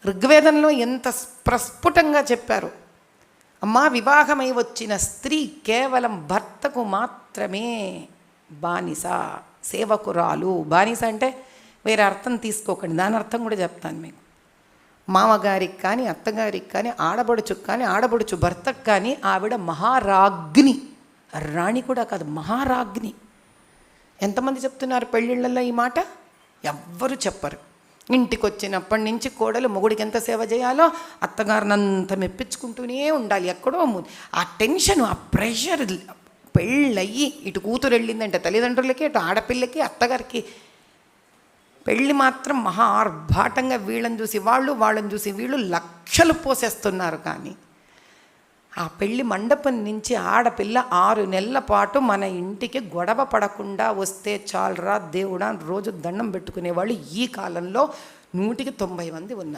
ఋగ్వేదంలో ఎంత ప్రస్ఫుటంగా చెప్పారు. అమ్మా, వివాహమై వచ్చిన స్త్రీ కేవలం భర్తకు మాత్రమే బానిస, సేవకురాలు. బానిస అంటే వేరే అర్థం తీసుకోకండి, దాని అర్థం కూడా చెప్తాను మీకు. మామగారికి కానీ, అత్తగారికి కానీ, ఆడబడుచుకు కానీ, ఆడబడుచు భర్తకు కానీ ఆవిడ మహారాజ్ఞి. రాణి కూడా కాదు, మహారాజ్ఞి. ఎంతమంది చెప్తున్నారు పెళ్ళిళ్ళల్లో ఈ మాట? ఎవ్వరు చెప్పరు. ఇంటికి వచ్చినప్పటి నుంచి కోడలు మొగుడికి ఎంత సేవ చేయాలో అత్తగారిని అంత మెప్పించుకుంటూనే ఉండాలి. ఎక్కడో ఆ టెన్షన్, ఆ ప్రెషర్. పెళ్ళయ్యి ఇటు కూతురు వెళ్ళిందంటే తల్లిదండ్రులకి, అటు ఆడపిల్లకి, అత్తగారికి పెళ్ళి మాత్రం మహా ఆర్భాటంగా వీళ్ళని చూసి వాళ్ళు, వాళ్ళని చూసి వీళ్ళు లక్షలు పోసేస్తున్నారు. కానీ ఆ పెళ్ళి మండపం నుంచి ఆడపిల్ల 6 నెలల పాటు మన ఇంటికి గొడవ పడకుండా వస్తే చాలరా దేవుడా రోజు దండం పెట్టుకునేవాళ్ళు ఈ కాలంలో 190 మంది ఉన్నారు.